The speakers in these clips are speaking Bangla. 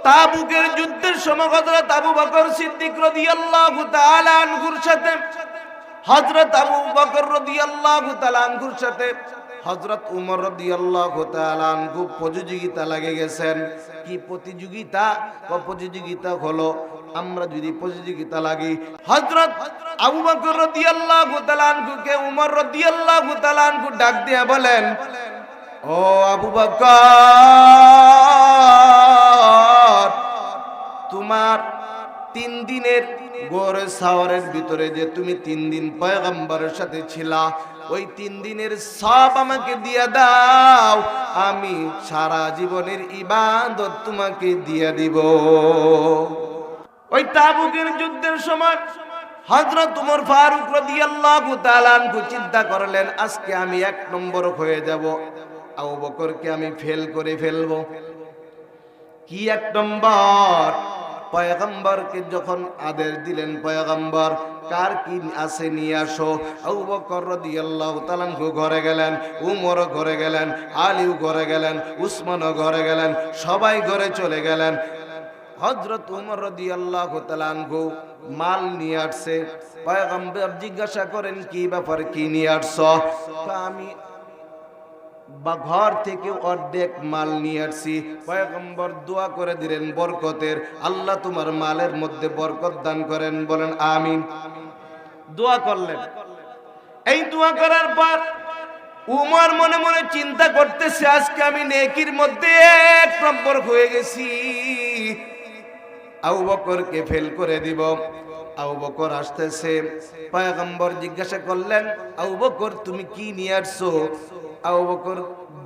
তাবুকের যুদ্ধের সময় হযরত আবু বকর সিদ্দিক রাদিয়াল্লাহু তাআলা আনহুর সাথে হযরত আবু বকর রাদিয়াল্লাহু তাআলা আনহুর সাথে হযরত উমর রাদিয়াল্লাহু তাআলা আনহু প্রতিযোগিতা লাগে গেছেন। কি প্রতিযোগিতা? প্রতিযোগিতা হলো আমরা যদি প্রতিযোগিতা লাগি, হযরত আবু বকর রাদিয়াল্লাহু তাআলা আনহুকে উমর রাদিয়াল্লাহু তাআলা আনহু ডাক দিয়ে বলেন, ও আবু বকর, তোমার 3 দিনের গোরে সাওয়ারের ভিতরে যে তুমি 3 দিন পয়গম্বরের সাথে ছিলা, ওই 3 দিনের সব আমাকে দিয়ে দাও, আমি সারা জীবনের ইবাদত তোমাকে দিয়ে দিব। ওই তাবুকের যুদ্ধের সময় হযরত উমর ফারুক রাদিয়াল্লাহু তাআলা আনহু চিন্তা করলেন, আজকে আমি 1 নম্বর হয়ে যাব, আবু বকরকে আমি ফেল করে ফেলবো। কি 1 নম্বর? পয়গম্বরকে যখন আদেশ দিলেন, পয়গম্বর কার কি আছে নিয়ে আসো। আবু বকর রাদিয়াল্লাহু তাআলা ঘরে গেলেন, উমর ঘরে গেলেন, আলীও ঘরে গেলেন, উসমানও ঘরে গেলেন, সবাই ঘরে চলে গেলেন। হযরত উমর রাদিয়াল্লাহু তাআলা মাল নিয়ে আসছে। পয়গম্বর জিজ্ঞাসা করেন, কি ব্যাপার, কি নিয়ে আসছো? আমি বা ঘর থেকে অর্ধেক মাল নিয়ে আসছি। পয়গম্বর দোয়া করে দিলেন বরকতের, আল্লাহ তোমার মালের মধ্যে বরকত দান করেন, বলেন আমিন। দোয়া করলেন। এই দোয়া করার পর উমর মনে মনে চিন্তা করতেছে, আজকে আমি নেকির মধ্যে 1 নম্বর হয়ে গেছি, আবু বকরকে ফেল করে দিব। আবু বকর আসতেছে। পয়গম্বর জিজ্ঞাসা করলেন, আবু বকর তুমি কি নিয়ে আসছো? আবু বকর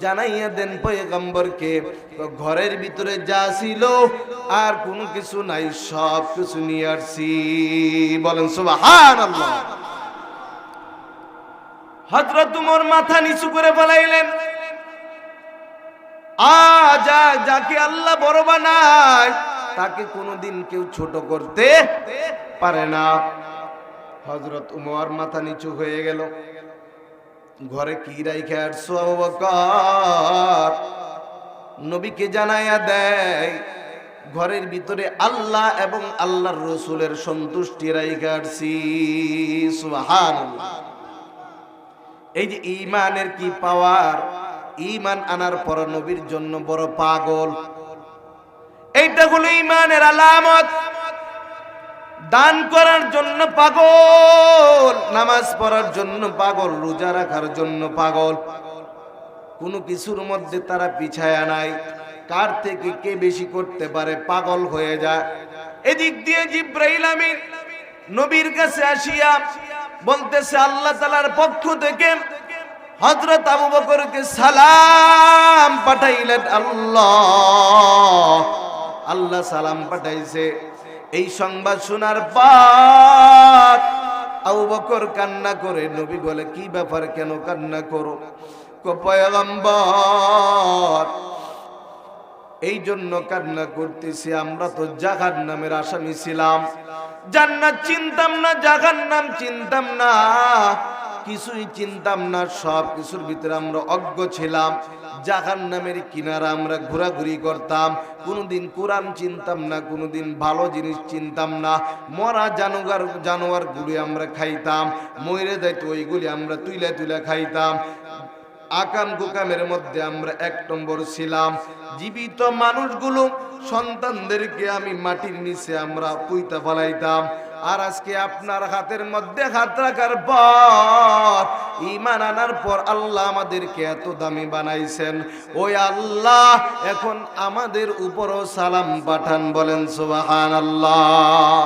জানাইয়া দেন পয়গম্বরকে, ঘরের ভিতরে যা ছিল আর কোনো কিছু নাই, সব কিছু নিয়ে আসছি, বলেন সুবহানাল্লাহ। হযরত উমর মাথা নিচু করে বলাইলেন, যাকে আল্লাহ বড় বানায় তাকে কোনোদিন কেউ ছোট করতে পারে না। হযরত উমর মাথা নিচু হয়ে গেল। ঘরে কি রাইখা আসছো আবু বকর? নবীকে জানাইয়া দেয়, ঘরের ভিতরে আল্লাহ এবং আল্লাহর রাসূলের সন্তুষ্টি রাইখা আসছি। সুবহানাল্লাহ। এই যে ঈমানের কি পাওয়ার! ঈমান আনার পর নবীর জন্য বড় পাগল। এইটা হলো ঈমানের আলামত। দান করার জন্য পাগল, নামাজ পড়ার জন্য পাগল, রোজা রাখার জন্য পাগল, কোনো কিছুর মধ্যে তারা পিছায়া নাই। কার থেকে কে বেশি করতে পারে পাগল হয়ে যায়। এদিক দিয়ে জিবরাইল আমিন নবীর কাছে আসিয়া বলতেছে, আল্লাহ তাআলার পক্ষ থেকে হযরত আবু বকরকে সালাম পাঠাইলেন। আল্লাহ সালাম পাঠাইছে। এই সংবাদ শোনার পর আবু বকর কান্না করে। নবী বলে, কি ব্যাপার, কেন কান্না করো? পয়গম্বর, এই জন্য কান্না করতেছি, আমরা তো জাহান্নামের আসামি ছিলাম, জান্নাত চিনতাম না, জাহান্নাম চিনতাম না, কিছুই চিনতাম না, সব কিছুর ভিতরে আমরা অজ্ঞ ছিলাম। জাহান্নামের কিনারা আমরা ঘোরাঘুরি করতাম, কোনোদিন কোরআন চিনতাম না, কোনোদিন ভালো জিনিস চিনতাম না। মরা জানোয়ার গুলি আমরা খাইতাম, মরে যাইত ওইগুলি আমরা তুইলা তুইলা খাইতাম। আকাম কুকামের মধ্যে আমরা 1 নম্বর ছিলাম। জীবিত মানুষগুলো সন্তানদেরকে আমি মাটির নিচে আমরা পুইতা ফেলাইতাম। আর আজকে আপনার হাতের মধ্যে হাত রাখার পর, ঈমান আনার পর আল্লাহ আমাদেরকে এত দামি বানাইছেন। ওই আল্লাহ এখন আমাদের উপরও সালাম পাঠান, বলেন সুবহানাল্লাহ।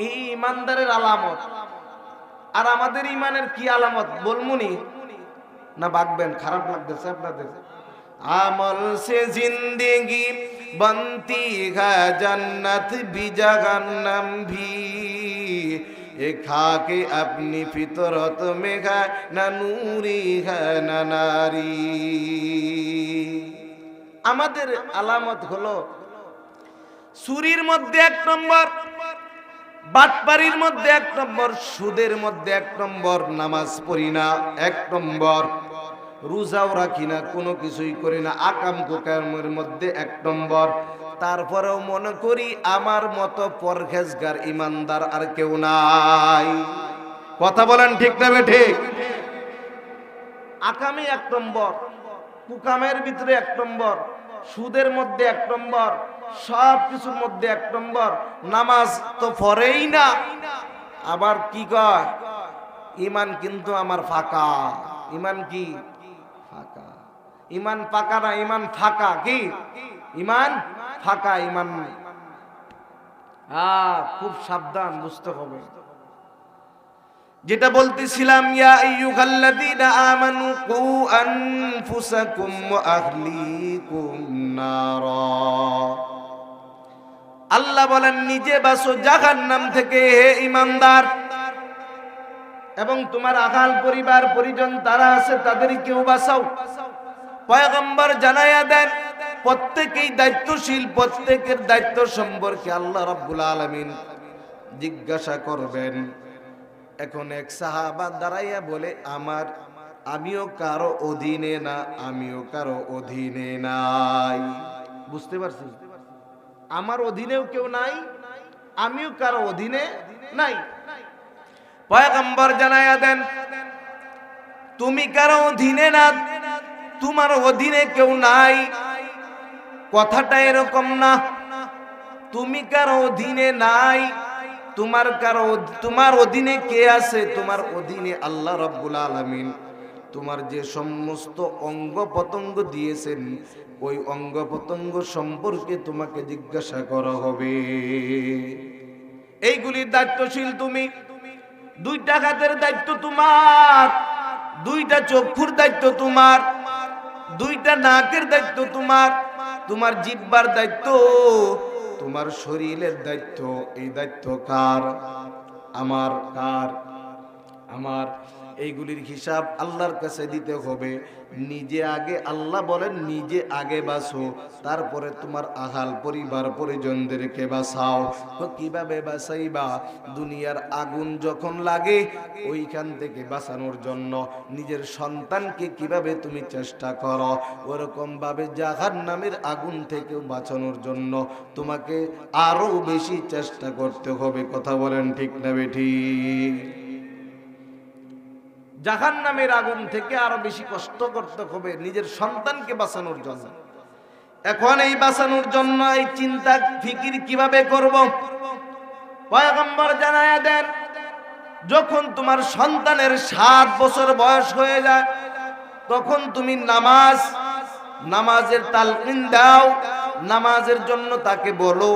এই ঈমানদারের আলামত। আর আমাদের ঈমানের কি আলামত বলমুনি না বাগবেন? খারাপ লাগতেছে আপনাদের? আমল সে জিंदगी बनती है जन्नत भी जहन्नम भी, ये खा के अपनी फितरत में है ना नूरी है ना नारी। আমাদের আলামত হলো চুরির মধ্যে 1 নম্বর, বাটপারির মধ্যে 1 নম্বর, সুদের মধ্যে 1 নম্বর, নামাজ পড়ি না 1 নম্বর, রোজাও রাখি না, কোনো কিছুই করি না, আকাম কুকামের মধ্যে 1 নম্বর। তারপরেও মনে করি আমার মতো পরহেজগার ইমানদার আর কেউ নাই। কথা বলেন ঠিক না ঠিক? আকামে 1 নম্বর, কুকামের ভিতরে 1 নম্বর, সুদের মধ্যে 1 নম্বর, সব কিছুর মধ্যে 1 নম্বর। নামাজ তো পড়েই না, আবার কি কয় ইমান কিন্তু আমার ফাঁকা। ইমান কি ফাঁকা? ইমান পাকা না, ইমান ফাঁকা। কি ইমান ফাঁকা, ইমান খুব সাবধান বুঝতে হবে। যেটা বলতেছিলাম, ইয়া আইয়ুহাল্লাযীনা আমানু কু আনফুসাকুম ওয়া আহলিকুম নারা। আল্লাহ বলেন নিজে বাঁচো জাহান্নাম থেকে হে ঈমানদার, এবং তোমার আহাল পরিবার পরিজন তারা আছে তাদেরকেও বাঁচাও। পয়গম্বর জানায়া দেন প্রত্যেকেই দায়িত্বশীল, প্রত্যেকের দায়িত্ব সম্পর্কে আল্লাহ রাব্বুল আলামিন জিজ্ঞাসা করবেন। এখন এক সাহাবা দাঁড়াইয়া বলে, আমিও কারো অধীনে না, আমিও কারো অধীনে নাই। বুঝতে পারছি? আমার অধীনেও কেউ নাই, আমিও কারো অধীনে নাই। পয়গম্বর জানায়া দেন তুমি কারো অধীনে না, তোমার অধীনে কেউ নাই। কথাটা এরকম না, তুমি কারো অধীনে নাই, তোমার অধীনে কে আছে? তোমার অধীনে আল্লাহ রাব্বুল আলামিন তোমার যে সমস্ত অঙ্গ প্রত্যঙ্গ দিয়েছেন, ওই অঙ্গ প্রত্যঙ্গ সম্পর্কে তোমাকে জিজ্ঞাসা করা হবে। এইগুলির দায়িত্বশীল তুমি। 2টা হাতের দায়িত্ব তোমার, 2টা চক্ষুর দায়িত্ব তোমার, 2টা নাকের দায়িত্ব তোমার, তোমার জিহ্বার দায়িত্ব, তোমার শরীরের দায়িত্ব। এই দায়িত্ব কার? আমার। কার? আমার। এইগুলির হিসাব আল্লাহর কাছে দিতে হবে। নিজে আগে, আল্লাহ বলেন নিজে আগে বাঁচো, তারপরে তোমার আহাল পরিবার পরিজনদেরকে বাঁচাও। তো কিভাবে বাঁচাইবা? দুনিয়ার আগুন যখন লাগে ওইখান থেকে বাঁচানোর জন্য নিজের সন্তানকে কিভাবে তুমি চেষ্টা করো, ওরকম ভাবে জাহান্নামের আগুন থেকে বাঁচানোর জন্য তোমাকে আরো বেশি চেষ্টা করতে হবে। কথা বলেন ঠিক না বেঠিক? জাহান্নামের আগুন থেকে আরো বেশি কষ্ট করতে হবে নিজের সন্তানকে বাঁচানোর জন্য। এখন এই বাঁচানোর জন্য এই চিন্তা ফিকির কিভাবে করব? পয়গম্বর জানায়া দেন যখন তোমার সন্তানের 7 বছর বয়স হয়ে যায়, তখন তুমি নামাজের তালকিন দাও, নামাজের জন্য তাকে বলো,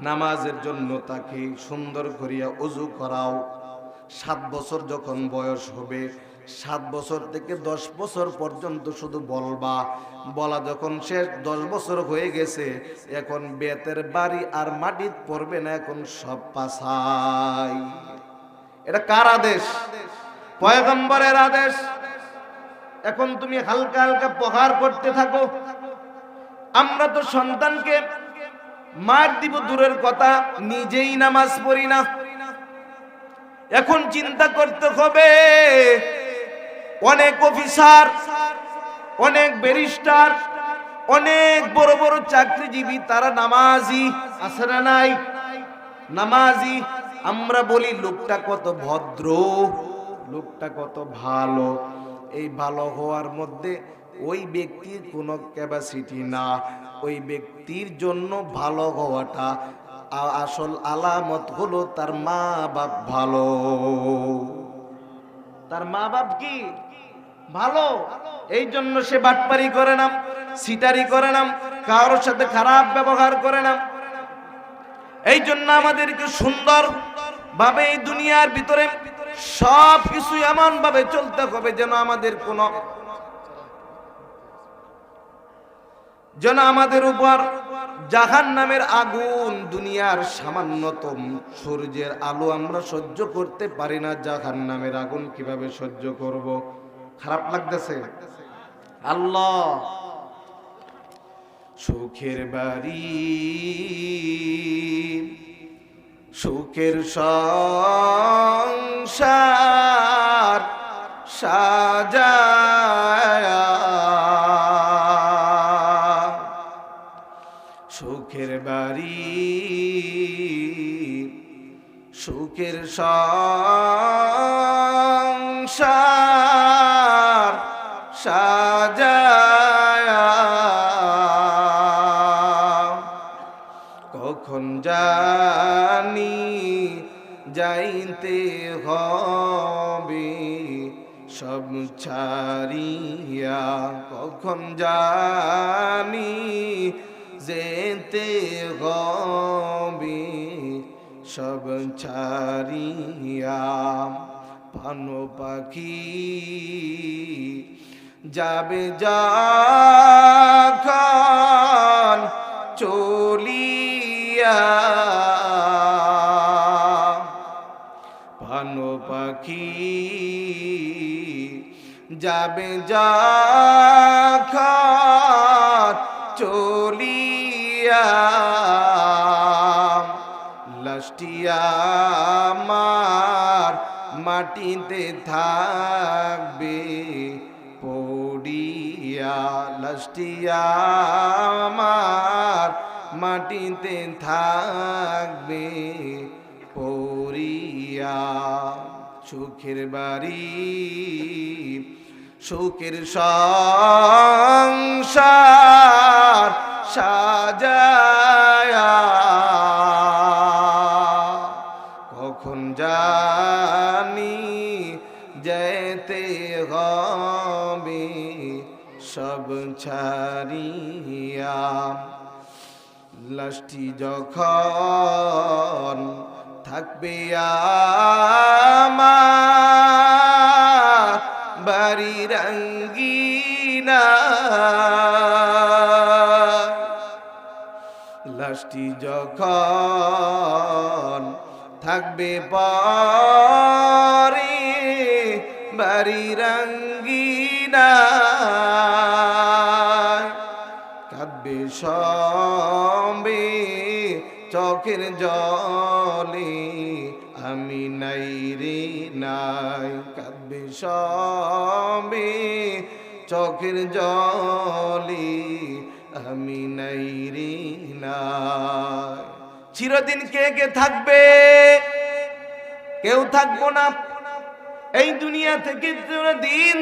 নামাজের জন্য তাকে সুন্দর করিয়া ওযু করাও। 7 বছর যখন বয়স হবে, 7 বছর থেকে 10 বছর পর্যন্ত শুধু বলবা। বলা যখন শেষ, 10 বছর হয়ে গেছে, এখন বেতের বাড়ি আর মাটিত পড়বে না, এখন সব পাছাই। এটা কার আদেশ? পয়গম্বরের আদেশ। এখন তুমি হালকা হালকা প্রহার করতে থাকো। আমরা তো সন্তানকে মার দিব দূরের কথা, নিজেই নামাজ পড়ি না। এখন চিন্তা করতে হবে, অনেক অফিসার, অনেক ব্যারিস্টার, অনেক বড় বড় চাকরিজীবী, তারা নামাজি আছে না নাই? নামাজি। আমরা বলি লোকটা কত ভদ্র, লোকটা কত ভালো। এই ভালো হওয়ার মধ্যে ওই ব্যক্তির কোনো ক্যাপাসিটি না। ওই ব্যক্তির জন্য ভালো হওয়াটা আসল আলামত হলো তার মা বাপ ভালো। তার মা বাপ কি ভালো, এই জন্য সে বাটপারি করে না, সিটারি করে না, কারোর সাথে খারাপ ব্যবহার করে না। এই জন্য আমাদেরকে সুন্দর ভাবে এই দুনিয়ার ভিতরে সব কিছু এমন ভাবে চলতে হবে যেন আমাদের উপর জাহান্নামের আগুন, দুনিয়ার সামান্যতম সূর্যের আলো আমরা সহ্য করতে পারি না, জাহান্নামের আগুন কিভাবে সহ্য করব? খারাপ লাগতেছে? আল্লাহ সুখের বাড়ি, সুখের সংসার সাজা সুখের বাড়ি সুখের সংসার সাজায়া কখন জানি যাইতে হবে সব ছাড়িয়া, কখন জানি যেতে হবে সব ছাড়িয়া। পানো পাখি যাবে যখন চলিয়া, পানো পাখি যাবে যখন চলিয়া, লাশটি আমার মাটিতে থাকবে পড়িয়া, লাশটি আমার মাটিতে থাকবে পড়িয়া। সুখের বাড়ি সুখের সংসার সাজায়া কখন জানি যেতে হবে সব ছাড়িয়া। লাশটি যখন থাকবে আমার বাড়ির আঙ্গিনা, লাশটি যখন থাকবে পরে বাড়ির আঙ্গিনা, কাঁদবে সবে চোখের জলে আমি নাই রে নাই, কাঁদবে সবে চোখের জলে আমি নাই রে নাই। চিরদিন কে কে থাকবে? কেউ থাকবো না। এই দুনিয়া থেকে চিরদিন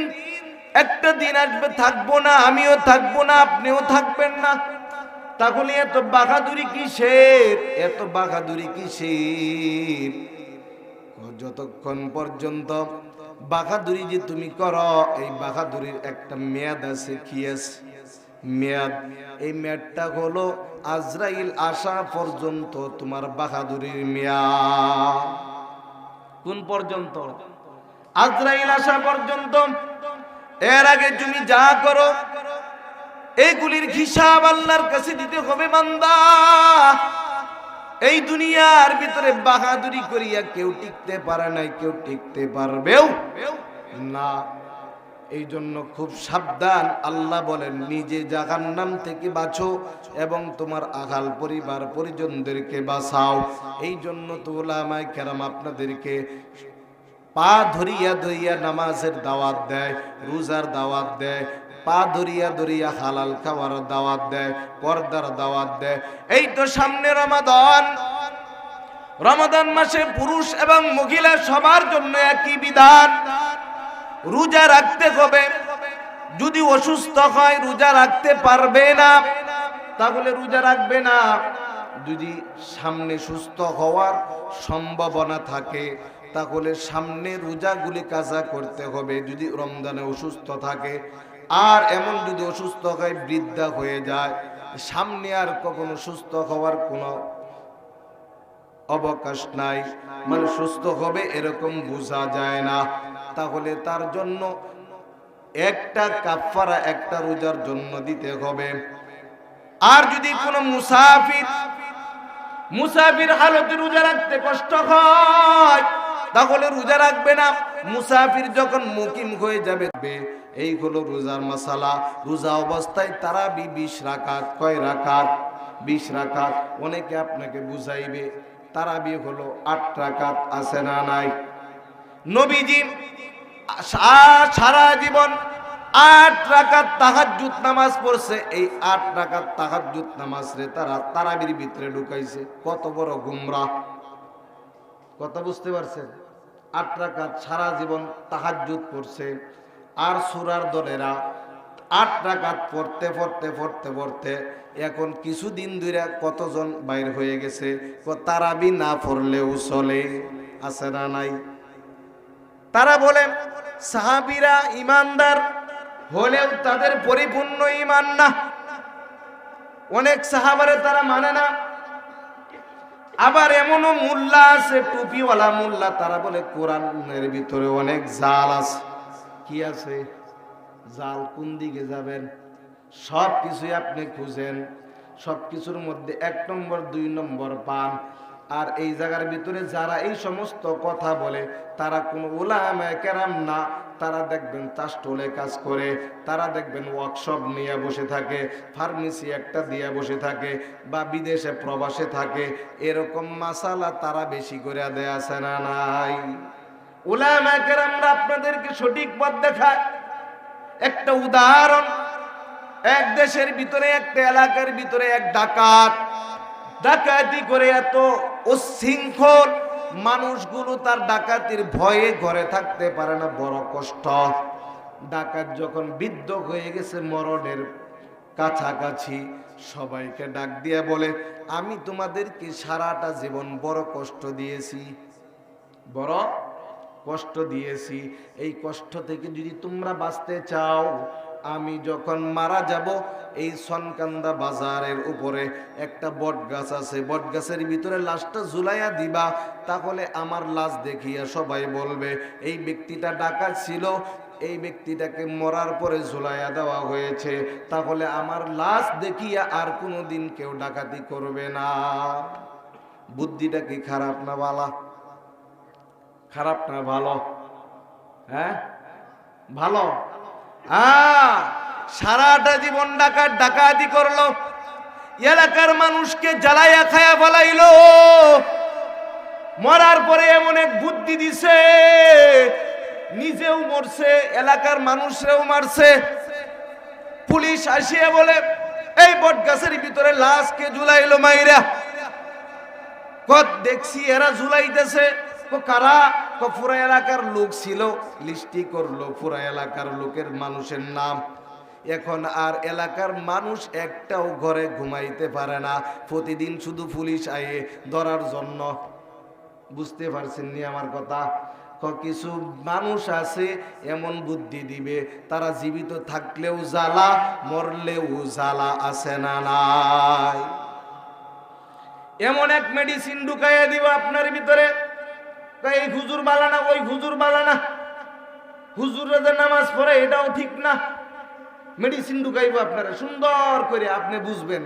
একটা দিন আসবে থাকবো না, আমিও থাকবো না, আপনিও থাকবেন না। তাহলে এত বাহাদুরি কিসের? এত বাহাদুরি কিসের? যতক্ষণ পর্যন্ত বাহাদুরি যে তুমি করো, এই বাহাদুরির একটা মেয়াদ আছে। কি আছে? মেয়াদ। এই মেয়াদটা হলো আজরাইল আসা পর্যন্ত তোমার বাহাদুরির মেয়াদ। কোন পর্যন্ত? আজরাইল আসা পর্যন্ত। এর আগে তুমি যা করো এইগুলির হিসাব আল্লাহর কাছে দিতে হবে বান্দা। এই দুনিয়ার ভিতরে বাহাদুরি করিয়া কেউ টিকতে পারে নাই, কেউ টিকতে পারবেও না। এই জন্য খুব সাবধান। আল্লাহ বলেন নিজে জাহান্নাম থেকে বাঁচো এবং তোমার আগাল পরিবার পরিজনদেরকে বাঁচাও। এই জন্য তো উলামায়ে কেরাম আপনাদেরকে পা ধরিয়া ধরিয়া নামাজের দাওয়াত দেয়, রোজার দাওয়াত দেয়, পা ধরিয়া ধরিয়া হালাল খাওয়ার দাওয়াত দেয়, পর্দার দাওয়াত দেয়। এই তো সামনে রমাদান। রমাদান মাসে পুরুষ এবং মহিলা সবার জন্য একই বিধান, রোজা রাখতে হবে। যদি অসুস্থ হয় রোজা রাখতে পারবে না, তাহলে রোজা রাখবে না। যদি সামনে সুস্থ হওয়ার সম্ভাবনা থাকে তাহলে সামনে রোজাগুলি কাজা করতে হবে যদি রমজানে অসুস্থ থাকে। আর এমন যদি অসুস্থ হয়, বৃদ্ধা হয়ে যায়, সামনে আর কখনো সুস্থ হওয়ার কোনো অবকাশ নাই, মানে সুস্থ হবে এরকম বোঝা যায় না, তাহলে তার জন্য একটা কাফারা, একটা রোজার জন্য দিতে হবে। আর যদি কোনো মুসাফির হালতে রোজা রাখতে কষ্ট হয় তাহলে রোজা রাখবে না। মুসাফির যখন মুকিম হয়ে যাবে, এই হলো রোজার মাসালা। রোজা অবস্থায় তারাবি 20 রাকাত। কয় রাকাত? 20 রাকাত। অনেকে আপনাকে বুঝাইবে তারাবি হলো 8 রাকাত। আছে না নাই? নবীজি সারা জীবন 8 রাকাত তাহাজ্জুদ নামাজ পড়ছে। এই 8 রাকাত তাহাজ্জুদ নামাজ রে তারা তারাবির ভিতরে ঢুকাইছে। কত বড় গুমরাহ, কথা বুঝতে পারছেন? 8 রাকাত সারা জীবন তাহাজ্জুদ পড়ছে। আর সূরার দলেরা 8 রাকাত পড়তে পড়তে পড়তে পড়তে এখন কিছুদিন ধরে কতজন বাইর হয়ে গেছে, তারাবি না পড়লেও চলে, আছে না নাই? তারা বলেন সাহাবীরা ইমানদার হলেও তাদের পরিপূর্ণ ঈমান না। অনেক সাহাবারে তারা মানে না। আবার এমনও মোল্লা আছে, টুপিওয়ালা মোল্লা, তারা বলে কোরআনের ভিতরে অনেক জাল আছে। কি আছে? জাল। কোন দিকে যাবেন? সব কিছুই আপনি খুঁজেন, সব কিছুর মধ্যে 1 নম্বর 2 নম্বর পান। আর এই জায়গার ভিতরে যারা এই সমস্ত কথা বলে তারা কোনো উলামায়ে কেরাম না। তারা দেখবেন তাস্টলে কাজ করে, তারা দেখবেন ওয়ার্কশপ নিয়ে বসে থাকে, ফার্মেসি একটা দিয়ে বসে থাকে, বা বিদেশে প্রবাসে থাকে। এরকম মাসালা তারা বেশি করে দেয়, আছে না নাই? উলামায়ে কেরামরা আপনাদেরকে সঠিক পথ দেখায়। একটা উদাহরণ, এক দেশের ভিতরে একটা এলাকার ভিতরে এক ডাকাত ডাকাতি করে এত উচ্ছৃঙ্খল, মানুষগুলো তার ডাকাতির ভয়ে ঘরে থাকতে পারে না, বড় কষ্ট। ডাকাত যখন বিদ্ধ হয়ে গেছে মরণের কাছাকাছি, সবাইকে ডাক দিয়ে বলে, আমি তোমাদেরকে সারাটা জীবন বড় কষ্ট দিয়েছি, বড় কষ্ট দিয়েছি। এই কষ্ট থেকে যদি তোমরা বাঁচতে চাও, আমি যখন মারা যাব, এই সনকান্দা বাজারের উপরে একটা বট গাছ আছে, বট গাছের ভিতরে লাশটা ঝুলাইয়া দিবা। তাহলে আমার লাশ দেখিয়া সবাই বলবে এই ব্যক্তিটা ডাকাত ছিল, এই ব্যক্তিটাকে মরার পরে ঝুলাইয়া দেওয়া হয়েছে। তাহলে আমার লাশ দেখিয়া আর কোনোদিন কেউ ডাকাতি করবে না। বুদ্ধিটা কি খারাপ না ভালো? খারাপ না ভালো? হ্যাঁ, ভালো। সারাটা জীবন ডাকাত ডাকাতি করলো, এলাকার মানুষকে জ্বালাইয়া খায়া ফেলাইলো। মরার পরে এমন এক বুদ্ধি দিছে, নিজেও মরছে, এলাকার মানুষরাও মারছে। পুলিশ আসিয়া বলে, এই বট গাছের ভিতরে লাশকে ঝুলাইলো মাইরা। কত দেখছি এরা ঝুলাইতেছে। কারা? পুরা এলাকার লোক ছিল, লিস্টি করলো পুরা এলাকার লোকের মানুষের নাম। এখন আর এলাকার মানুষ একটাও ঘরে ঘুমাইতে পারে না, প্রতিদিন শুধু পুলিশ আয়ে ধরার জন্য। বুঝতে পারছেন নি আমার কথা? কিছু মানুষ আছে এমন বুদ্ধি দিবে, তারা জীবিত থাকলেও জ্বালা, মরলেও জ্বালা, আছে না নাই? এমন এক মেডিসিন ঢুকাইয়া দিব আপনার ভিতরে, এই হুজুর বালা না, ওই হুজুর বালা না, হুজুররা যে নামাজ পড়ে এটাও ঠিক না। মেডিসিন ঢুকাইব আপনারা সুন্দর করে, আপনি বুঝবেন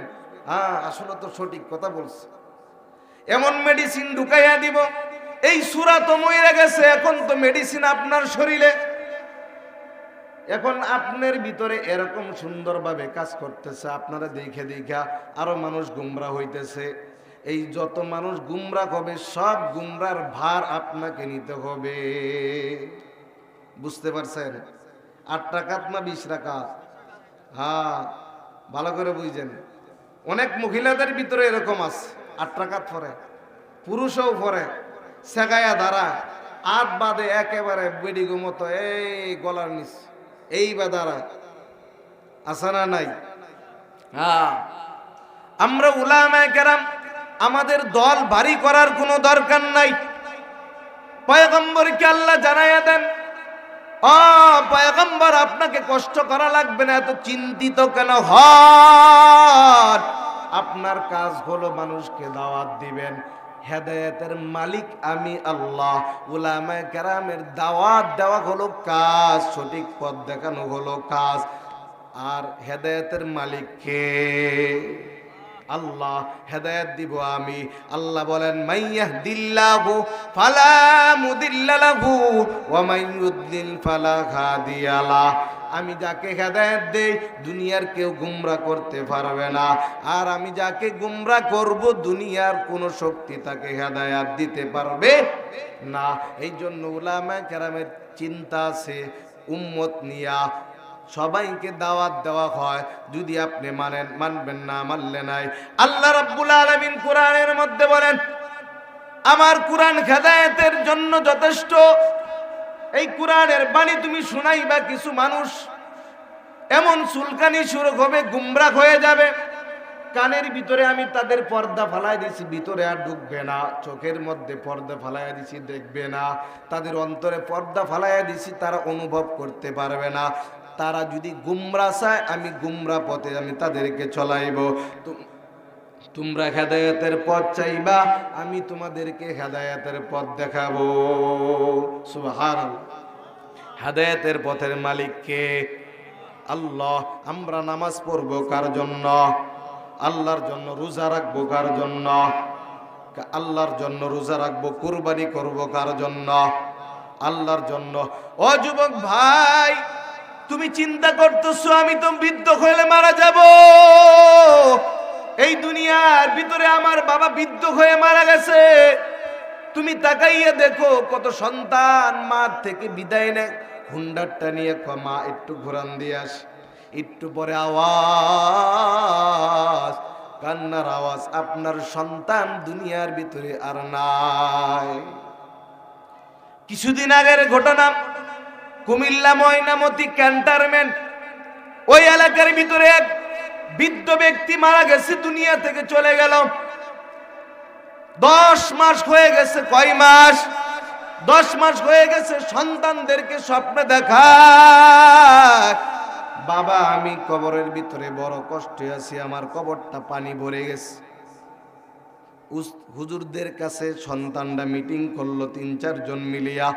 আসলে তো সঠিক কথা বলছে। এমন মেডিসিন ঢুকাইয়া দিব, এই সূরা তো মরে গেছে, এখন তো মেডিসিন আপনার শরীরে। এখন আপনার ভিতরে এরকম সুন্দরভাবে কাজ করতেছে, আপনারা দেখে দেখা আরো মানুষ গুমরাহ হইতেছে। এই যত মানুষ গুমরাহ হবে, সব গুমরার ভার আপনাকে নিতে হবে। বুঝতে পারছেন? 8 রাকাত না 20 রাকাত? হ্যাঁ, ভালো করে বুঝছেন। অনেক মহিলাদের ভিতরে এরকম আছে, 8 রাকাত পড়ে, পুরুষও পড়ে, সেগায়া ধারা 8 বাদে একেবারে বেডিগো মতো, এই গলার নিচ এই বাদারা, আছে না নাই? হ্যাঁ, আমরা উলামায়ে কেরাম আমাদের দল ভারী করার কোনো দরকার নাই। পয়গম্বরকে আল্লাহ জানাইয়া দেন, পয়গম্বর আপনাকে কষ্ট করা লাগবে না, এত চিন্তিত কেন হন? আপনার কাজ হলো মানুষকে দাওয়াত দিবেন। হেদায়েতের মালিক আমি আল্লাহ। উলামায়ে কেরামের দাওয়াত দেওয়া হলো কাজ, সঠিক পথ দেখানো হলো কাজ। আর হেদায়েতের মালিক কে? আল্লাহ। হেদায়েত দিব আমি। আল্লাহ বলেন, মাইয়াহদিল্লাহু ফালা মুদিল্লা লাহু ওয়া মান ইউদ্লিল ফালা হাদিয়া লাহ। আমি যাকে হেদায়েত দেই দুনিয়ার কেউ গুমরাহ করতে পারবে না, আর আমি যাকে গুমরাহ করব দুনিয়ার কোনো শক্তি তাকে হেদায়েত দিতে পারবে না। এই জন্য উলামায়ে কেরামের চিন্তা আছে উম্মত নিয়া, সবাইকে দাওয়াত দেওয়া হয়, যদি আপনি মানেন মানবেন, না মানলে নাই। আল্লাহ রাব্বুল আলামিন কোরআনের মধ্যে বলেন, আমার কোরআন হেদায়েতের জন্য যথেষ্ট। এই কোরআনের বাণী তুমি শোনাইবা, কিছু মানুষ এমন চুলকানি শুরু হবে, গুমরাহ হয়ে যাবে। কানের ভিতরে আমি তাদের পর্দা ফালাই দিছি, ভিতরে আর ঢুকবে না। চোখের মধ্যে পর্দা ফালাইয়া দিছি, দেখবে না। তাদের অন্তরে পর্দা ফালাইয়া দিছি, তারা অনুভব করতে পারবে না। তারা যদি গুমরাহ চায়, আমি গুমরাহ পথে আমি তাদেরকে চলাইব। তোমরা হেদায়েতের পথ চাইবা, আমি তোমাদেরকে হেদায়েতের পথ দেখাবো। সুবহানাল্লাহ। হেদায়েতের পথের মালিক কে? আল্লাহ। আমরা নামাজ পড়বো কার জন্য? আল্লাহর জন্য। রোজা রাখবো কার জন্য? আল্লাহর জন্য রোজা রাখবো। কুরবানি করবো কার জন্য? আল্লাহর জন্য। ও যুবক ভাই, তুমি চিন্তা করতেছো আমি তো বৃদ্ধ হয়ে মারা যাব। এই দুনিয়ার ভিতরে আমার বাবা বৃদ্ধ হয়ে মারা গেছে। তুমি তাকাইয়া দেখো, কত সন্তান মা থেকে বিদায় নেয়, হুন্ডারটা নিয়ে মা একটু ঘোরান দিয়ে আস, একটু পরে আওয়াজ, কান্নার আওয়াজ। আপনার সন্তান দুনিয়ার ভিতরে আর নাই। কিছুদিন আগের ঘটনা, কুমিল্লা ময়নামতি ক্যান্টনমেন্ট, ওই এলাকার ভিতরে এক বৃদ্ধ ব্যক্তি মারা গেছে, দুনিয়া থেকে চলে গেল। 10 মাস হয়ে গেছে। কয় মাস? 10 মাস হয়ে গেছে। সন্তানদেরকে স্বপ্নে দেখায়, বাবা আমি কবরের ভিতরে বড় কষ্টে আছি, আমার কবরটা পানি ভরে গেছে। হুজুরদের কাছে সন্তানরা মিটিং করলো, 3-4 জন মিলিয়া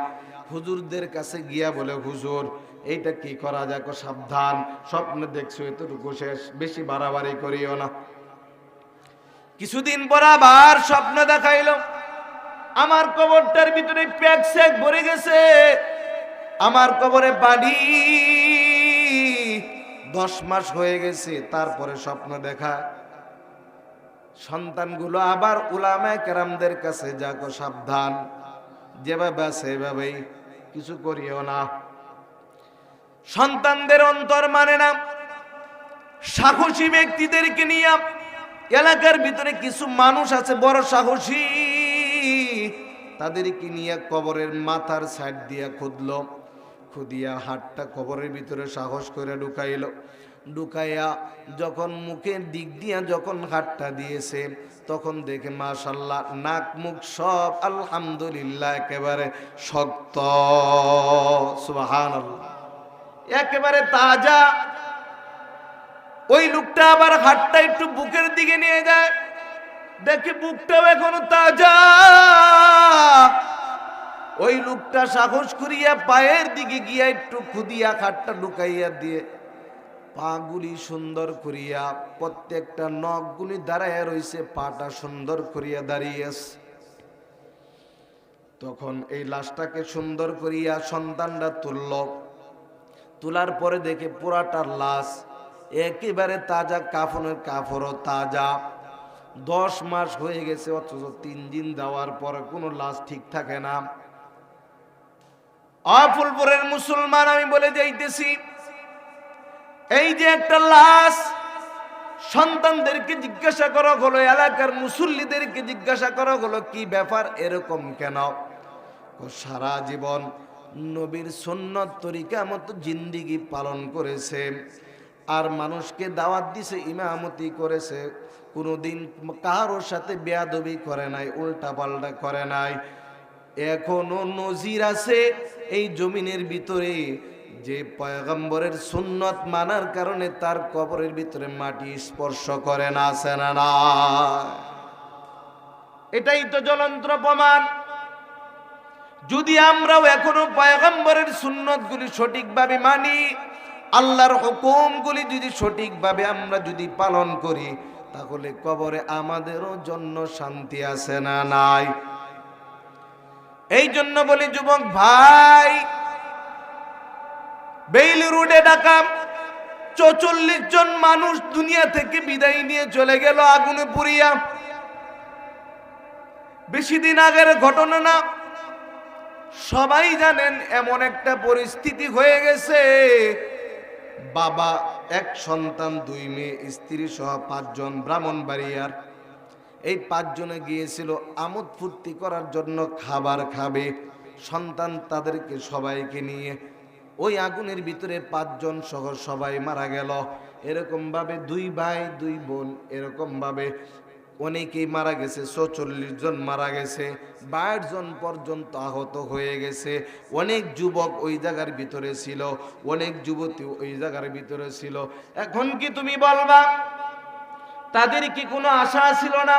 হুজুরদের কাছে গিয়া বলে, হুজুর এইটা কি করা যায়? সাবধান, স্বপ্নে দেখছো এতটুকু শেষ, বেশি বাড়াবাড়ি করিও না। কিছুদিন পর আবার স্বপ্ন দেখাইলো, আমার কবরটার ভিতরে প্যাকস্যাক ভরে গেছে, আমার কবরে পানি। 10 মাস হয়ে গেছে। তারপরে স্বপ্ন দেখা সন্তানগুলো আবার উলামায়ে কেরামদের কাছে যাকো, সাবধান, যেভাবে আছে এভাবেই, কিছু করিও না। সন্তানদের অন্তর মানে না। সাহসী ব্যক্তিদেরকে নিয়ে এলাকার ভিতরে কিছু মানুষ আছে বড় সাহসী, তাদেরকে নিয়ে কবরের মাথার সাইড দিয়া খুদলো, খুদিয়া হাতটা কবরের ভিতরে সাহস করে ঢুকাইল। ঢুকাইয়া যখন মুখের দিক দিয়া যখন হাতটা দিয়েছে, তখন দেখে মাশাআল্লাহ নাক মুখ সব আলহামদুলিল্লাহ একেবারে শক্ত। সুবহানাল্লাহ, একেবারে তাজা। ওই লোকটা আবার হাতটা একটু বুকের দিকে নিয়ে যায়, দেখে বুকটাও এখনো তাজা। ওই লোকটা সাহস করিয়া পায়ের দিকে গিয়া একটু খুদিয়া হাতটা ঢুকাইয়া দিয়ে পাগুলি সুন্দর করিয়া, প্রত্যেকটা নখগুলি দাঁড়াইয়া রইছে, পাটা সুন্দর করিয়া দাঁড়িয়েছে। তখন এই লাশটাকে সুন্দর করিয়া সন্তানরা তুলল। তোলার পরে দেখে পুরাটা লাশ একেবারে তাজা, কাফনের কাপড়ও তাজা। 10 মাস হয়ে গেছে, অথচ 3 দিন যাওয়ার পরে কোনো লাশ ঠিক থাকে না। ফুলপুরের মুসলমান আমি বলে যাইতেছি, এই যে একটা লাশ, সন্তানদেরকে জিজ্ঞাসা করা হলো, এলাকার মুসল্লিদেরকে জিজ্ঞাসা করা হলো, কি ব্যাপার, এরকম কেন? সারা জীবন নবীর সুন্নত তরিকা মতো জিন্দিগি পালন করেছে, আর মানুষকে দাওয়াত দিছে, ইমামতি করেছে, কোনোদিন কারোর সাথে বেয়াদবি করে নাই, উল্টা পাল্টা করে নাই। এখনো নজির আছে এই জমিনের ভিতরে যে পয়গম্বরের সুন্নত মানার কারণে তার কবরের ভিতরে মাটি স্পর্শ করে না, আছে না? না, এটাই তো জ্বলন্ত প্রমাণ। যদি আমরাও এখনো পয়গম্বরের সুন্নতগুলি সঠিকভাবে মানি, আল্লাহর হুকুমগুলি যদি সঠিকভাবে আমরা যদি পালন করি, তাহলে কবরে আমাদেরও জন্য শান্তি আছে না? নাই। এই জন্য বলি যুবক ভাই, বেইলি রোডে ঢাকা 44 জন মানুষ দুনিয়া থেকে বিদায় নিয়ে চলে গেল আগুনে পুড়িয়া। বেশি দিন আগের ঘটনা না, সবাই জানেন। এমন একটা পরিস্থিতি হয়ে গেছে, বাবা, এক সন্তান, 2 মেয়ে, স্ত্রী সহ 5 জন ব্রাহ্মণবাড়িয়ার। এই 5 জনে গিয়েছিল আমোদ ফুর্তি করার জন্য, খাবার খাবে। সন্তান তাদেরকে সবাইকে নিয়ে ওই আগুনের ভিতরে 5 জন সহ সবাই মারা গেল। এরকম ভাবে 2 ভাই 2 বোন, এরকম ভাবে অনেকেই মারা গেছে। 44 জন মারা গেছে, 22 জন পর্যন্ত আহত হয়ে গেছে। অনেক যুবক ওই জায়গার ভিতরে ছিল, অনেক যুবতী ওই জায়গার ভিতরে ছিল। এখন কি তুমি বলবা তাদের কি কোনো আশা ছিল না?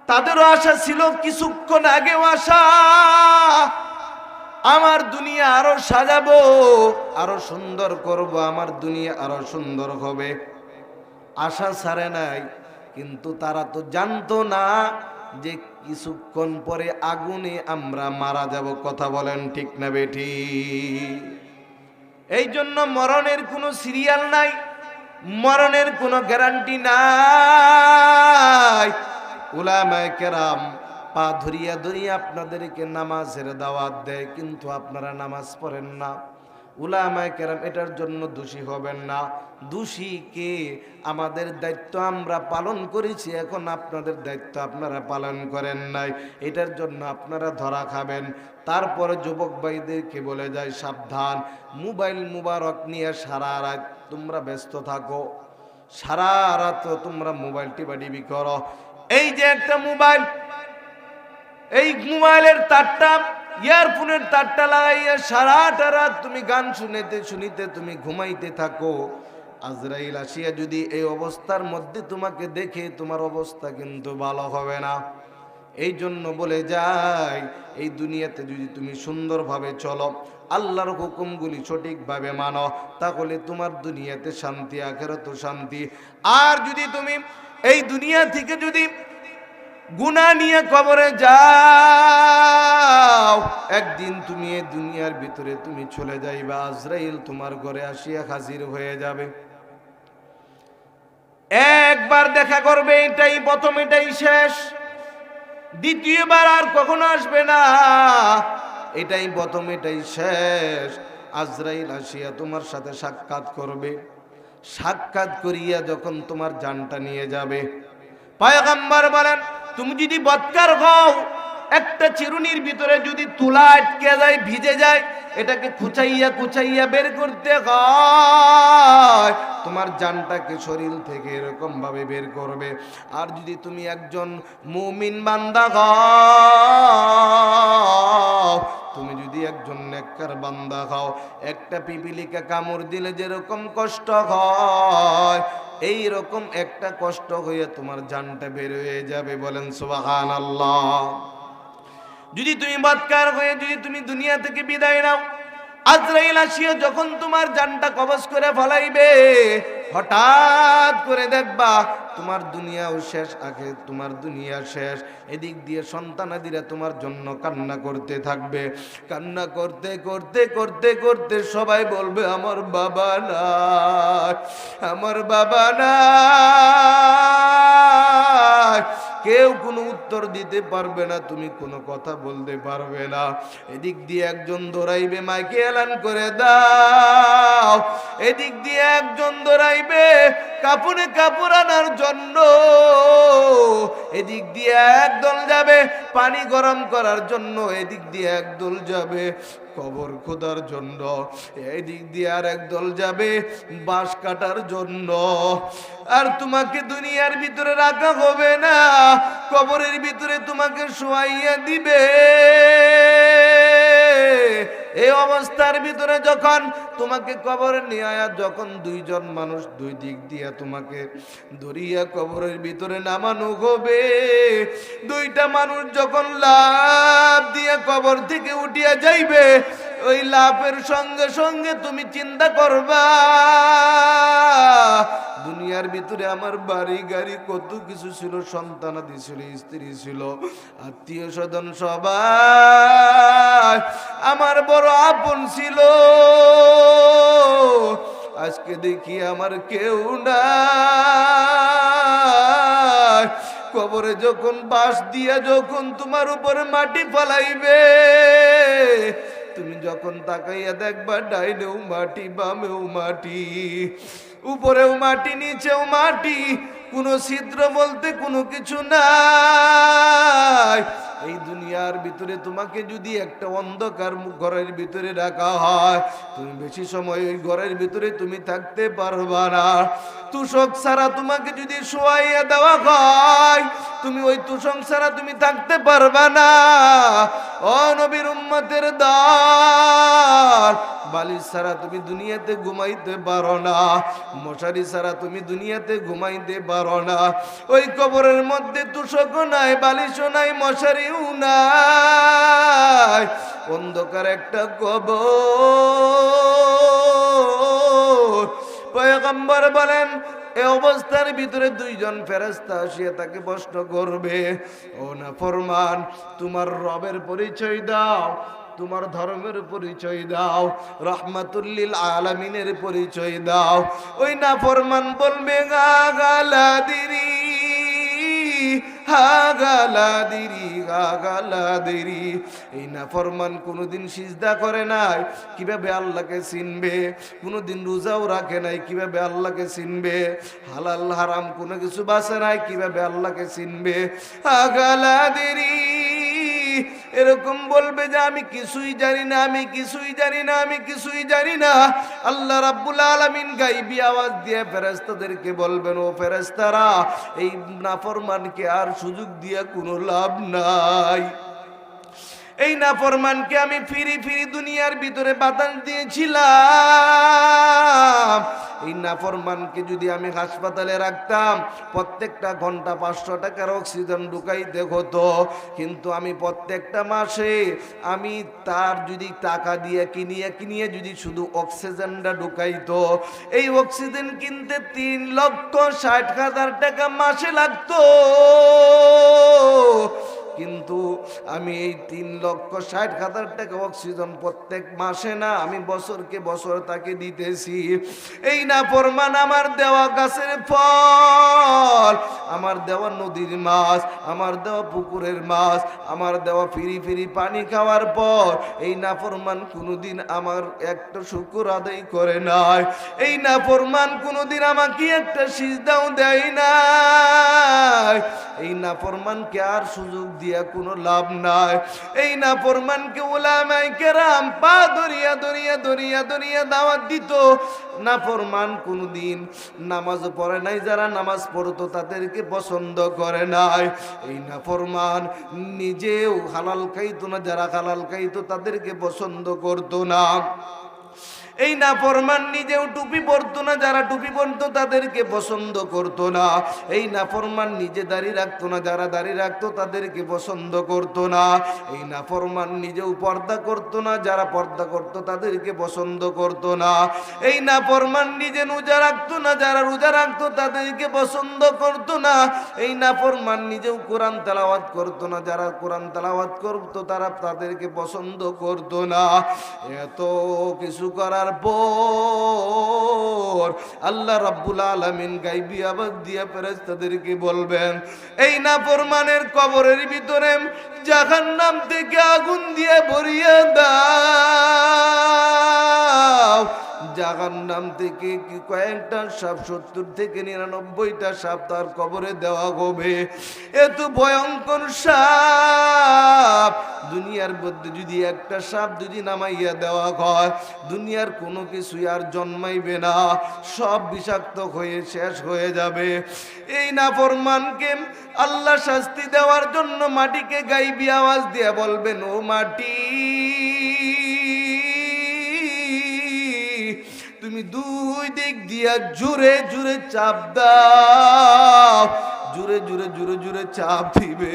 তাদেরও আশা ছিল, কিছুক্ষণ আগেও আশা, আমার দুনিয়া আরো সাজাবো, আরো সুন্দর করব, আমার দুনিয়া আরো সুন্দর হবে। আশা ছাড়ে নাই, কিন্তু তারা তো জানতো না যে কিছুক্ষণ পরে আগুনে আমরা মারা যাব। কথা বলেন ঠিক না বেঠি? এই জন্য মরণের কোনো সিরিয়াল নাই, মরণের কোনো গ্যারান্টি নাই। উলামায়ে কেরাম পা ধরিয়া ধরিয়া আপনাদেরকে নামাজের দাওয়াত দেয়, কিন্তু আপনারা নামাজ পড়েন না। উলামায়ে কেরাম এটার জন্য দোষী হবেন না। দোষী কে? আমাদের দায়িত্ব আমরা পালন করেছি, এখন আপনাদের দায়িত্ব আপনারা পালন করেন নাই, এটার জন্য আপনারা ধরা খাবেন। তারপরে যুবক ভাইদেরকে বলে যায়, সাবধান, মোবাইল মুবারক নিয়ে সারা রাত তোমরা ব্যস্ত থাকো, সারা রাত তোমরা মোবাইল টিপাটিপি করো। এই যে একটা মোবাইল, এই মোবাইলের তারটা, ইয়ারফোনের তারটা লাগাইয়া সারাটা রাত তুমি গান শুনিতে শুনিতে তুমি ঘুমাইতে থাকো। আজরাইল আসিয়া যদি এই অবস্থার মধ্যে তোমাকে দেখে, তোমার অবস্থা কিন্তু ভালো হবে না। এই জন্য বলে যায়, এই দুনিয়াতে যদি তুমি সুন্দরভাবে চলো, আল্লাহর হুকুমগুলি সঠিকভাবে মানো, তাহলে তোমার দুনিয়াতে শান্তি, আখিরাতেও শান্তি। আর যদি তুমি এই দুনিয়া থেকে যদি গুনাহ নিয়ে কবরে যাও, একদিন তুমি এই দুনিয়ার ভিতরে তুমি চলে যাইবা, আজরাইল তোমার ঘরে আসিয়া হাজির হয়ে যাবে। একবার দেখা করবে, এটাই প্রথম, এটাই শেষ, দ্বিতীয়বার আর কখনো আসবে না। এটাই প্রথম, এটাই শেষ। আজরাইল আসিয়া তোমার সাথে সাক্ষাৎ করবে। সাক্ষাৎ করিয়া যখন তোমার জানটা নিয়ে যাবে, পয়গম্বর বলেন, তুমি যদি বদকার হও, একটা চিরুনির ভিতরে যদি তুলা আটকে যায়, ভিজে যায়, এটাকে কুচাইয়া কুচাইয়া বের করতে হয়, তোমার জানটাকে শরীর থেকে এরকম ভাবে বের করবে। আর যদি তুমি একজন মুমিন বান্দা হও, তুমি যদি একজন নেককার বান্দা হও, একটা পিপিলিকা কামড় দিলে যেরকম কষ্ট হয়, এই রকম একটা কষ্ট হয়ে তোমার জানটা বের হয়ে যাবে। বলেন সুবহানাল্লাহ। যদি তুমি বদকার হয়ে যদি তুমি দুনিয়া থেকে বিদায় নাও, আজরাইল আসিয়া যখন তোমার জানটা কবজ করে ফলাইবে, হঠাৎ করে দেখবা তোমার দুনিয়াও শেষ, আগে তোমার দুনিয়া শেষ। এদিক দিয়ে সন্তানাদিরা তোমার জন্য কান্না করতে থাকবে। কান্না করতে করতে করতে করতে সবাই বলবে, আমার বাবা নাই, আমার বাবা নাই। কেউ কোনো উত্তর দিতে পারবে না, তুমি কোনো কথা বলতে পারবে না। এদিক দিয়ে একজন দৌড়াইবে, মাইকে এলান করে দাও। এদিক দিয়ে একজন দৌড়াইবে কাপড়ে কাপড় আনার জন্য। এদিক দিয়ে একদল যাবে পানি গরম করার জন্য, এদিক দিয়ে একদল যাবে কবর খোদার জন্য, এদিক দিয়ে আর একদল যাবে বাঁশ কাটার জন্য। আর তোমাকে দুনিয়ার ভিতরে রাখা হবে না, কবরের ভিতরে তোমাকে শোয়াইয়া দিবে। এই অবস্থার ভিতরে যখন তোমাকে কবরে নিয়ে আয়া, যখন 2 জন মানুষ 2 দিক দিয়ে তোমাকে ধরিয়া কবরের ভিতরে নামানো হবে, 2টা মানুষ যখন লাফ দিয়ে কবর থেকে উঠিয়া যাইবে, ওই লাফের সঙ্গে সঙ্গে তুমি চিন্তা করবা, দুনিয়ার ভিতরে আমার বাড়ি গাড়ি কত কিছু ছিল, সন্তানাদি ছিল, স্ত্রী ছিল, আত্মীয় স্বজন সবাই আমার বড় আপন ছিল। আজকে দেখি আমার কেউ নাই। কবরে যখন বাঁশ দিয়া যখন তোমার উপরে মাটি ফেলাইবে, তুমি যখন তাকাইয়া দেখবা ডাইনেও মাটি বামেও মাটি, উপরেও মাটি নিচেও মাটি, কোনো ছিদ্র বলতে কোনো কিছু নাই। এই দুনিয়ার ভিতরে তোমাকে যদি একটা অন্ধকার ঘরের ভিতরে রাখা হয়, তুমি বেশি সময় ওই ঘরের ভিতরে তুমি থাকতে পারবা না। তুষক ছাড়া তোমাকে যদি শোয়াইয়া দেওয়া হয়, তুমি ওই তুষক ছাড়া তুমি থাকতে পারবা না। ও নবীর উম্মতের দল, বালিশ ছাড়া তুমি দুনিয়াতে ঘুমাইতে পারো না, মশারি ছাড়া তুমি দুনিয়াতে ঘুমাইতে পারো না। ওই কবরের মধ্যে তুষকও নাই, বালিশও নাই, মশারিও নাই, অন্ধকার একটা কবর। পয়গম্বর বলেন এই অবস্থার ভিতরে দুইজন ফেরেশতা আসিয়া তাকে প্রশ্ন করবে, ও নাফরমান, তোমার রবের পরিচয় দাও, তোমার ধর্মের পরিচয় দাও, রহমাতুল্লিল আলামিনের পরিচয় দাও। ওই নাফরমান বলবে গাগালাদিরি হাগালাদিরি গাগালাদিরি। এই নাফরমান কোনোদিন সিজদা করে নাই, কিভাবে আল্লাহকে চিনবে? কোনোদিন রোজাও রাখে নাই, কিভাবে আল্লাহকে চিনবে? হালাল হারাম কোনো কিছু বাঁচে নাই, কিভাবে আল্লাহকে চিনবে? হাগালাদিরি, এরকম বলবে যে আমি কিছুই জানি না, আমি কিছুই জানি না, আমি কিছুই জানি না। আল্লাহ রাব্বুল আলামিন গায়বী আওয়াজ দিয়ে ফেরেশতাদেরকে বলবেন, ও ফেরেশতারা, এই নাফরমানকে আর সুযোগ দিয়ে কোনো লাভ নাই। এই নাফরমানকে আমি ফিরি ফিরি দুনিয়ার ভিতরে বাতাস দিয়েছিলাম। এই নাফরমানকে যদি আমি হাসপাতালে রাখতাম, প্রত্যেকটা ঘন্টা 500 টাকার অক্সিজেন ঢুকাইতে হতো, কিন্তু আমি প্রত্যেকটা মাসে আমি তার যদি টাকা দিয়ে কিনিয়ে যদি শুধু অক্সিজেনটা ঢুকাইতো, এই অক্সিজেন কিনতে 3,60,000 টাকা মাসে লাগতো। কিন্তু আমি এই 3,60,000 টাকা অক্সিজেন প্রত্যেক মাসে না, আমি বছরকে বছর তাকে দিতেছি। এই নাফরমান আমার দেওয়া গাছের ফল, আমার দেওয়া নদীর মাছ, আমার দেওয়া পুকুরের মাছ, আমার দেওয়া ফিরি ফিরি পানি খাওয়ার পর এই নাফরমান কোনোদিন আমার একটা শুকর আদায় করে নাই। এই নাফরমান কোনোদিন আমাকে একটা সিজদাও দেয় নাই। এই নাফরমানকে আর সুযোগ দিয়া কোনো লাভ নাই। এই নাফরমানকে উলামায়ে কেরাম পা ধরিয়া ধরিয়া ধরিয়া ধরিয়া দাওয়াত দিত। নাফরমান কোনদিন নামাজ পড়ে নাই, যারা নামাজ পড়তো তাদেরকে পছন্দ করে নাই। এই নাফরমান নিজেও হালাল খাইতো না, যারা হালাল খাইতো তাদেরকে পছন্দ করতো না। এই নাফরমান নিজেও টুপি পরতো না, যারা টুপি পরতো তাদেরকে পছন্দ করতো না। এই নাফরমান নিজে দাড়ি রাখতো না, যারা দাড়ি রাখতো তাদেরকে পছন্দ করতো না। এই নাফরমান নিজেও পর্দা করতো না, যারা পর্দা করতো তাদেরকে পছন্দ করতো না। এই নাফরমান নিজে রোজা রাখতো না, যারা রোজা রাখতো তাদেরকে পছন্দ করতো না। এই নাফরমান নিজেও কোরআন তেলাওয়াত করতো না, যারা কোরআন তেলাওয়াত করতো তারা তাদেরকে পছন্দ করতো না। এত কিছু করার পর আল্লাহ রাব্বুল আলামিন গায়বী আওয়াজ দিয়ে ফেরেশতাদেরকে বলবেন, এই নাফরমানের কবরের ভিতরে জাহান্নাম থেকে আগুন দিয়ে ভরিয়ে দাও। জাহান্নাম থেকে কি কয়েকটা সাপ, 70 থেকে 99টা সাপ তার কবরে দেওয়া হবে। এত ভয়ঙ্কর সাপ, দুনিয়ার মধ্যে যদি একটা সাপ যদি নামাইয়া দেওয়া হয়, দুনিয়ার কোনো কিছুই আর জন্মাইবে না, সব বিষাক্ত হয়ে শেষ হয়ে যাবে। এই নাফরমানকে আল্লাহ শাস্তি দেওয়ার জন্য মাটিকে গায়বী আওয়াজ দিয়ে বলবেন, ও মাটি, তুমি দুই দিক দিয়া জোরে জোরে চাপ দাও। জোরে জোরে জোরে জোরে চাপ দিবে।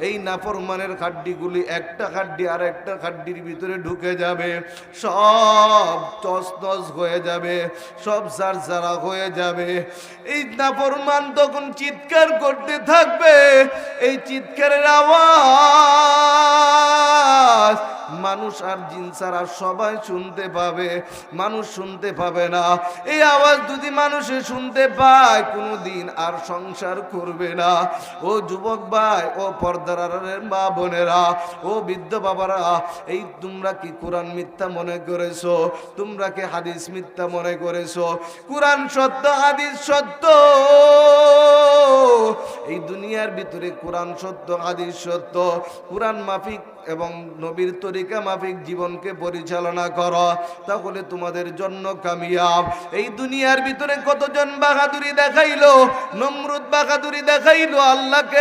এই নাফরমানের হাড্ডিগুলি একটা হাড্ডি আর একটা হাড্ডির ভিতরে ঢুকে যাবে, সব তছনছ হয়ে যাবে, সব জারজারা হয়ে যাবে। এই নাফরমান তখন চিৎকার করতে থাকবে। এই চিৎকারের আওয়াজ মানুষ আর জিন ছাড়া সবাই শুনতে পাবে, মানুষ শুনতে পাবে না। এই আওয়াজ যদি মানুষে শুনতে পায়, কোনোদিন আর সংসার করবে কিনা? ও যুবক ভাই, ও পর্দার আড়ালের মা বোনেরা, ও বৃদ্ধ বাবারা, এই তোমরা কি কোরআন মিথ্যা মনে করেছো? তোমরা কি হাদিস মিথ্যা মনে করেছো? কোরআন সত্য, হাদিস সত্য। এই দুনিয়ার ভিতরে কোরআন সত্য, হাদিস সত্য। কোরআন মাফিক এবং নবীর তরিকা মাফিক জীবনকে পরিচালনা করো, তাহলে তোমাদের জন্য কামিয়াব। এই দুনিয়ার ভিতরে কতজন বাহাদুরি দেখাইলো, নমরুদ বাহাদুরি দেখাইলো আল্লাহকে।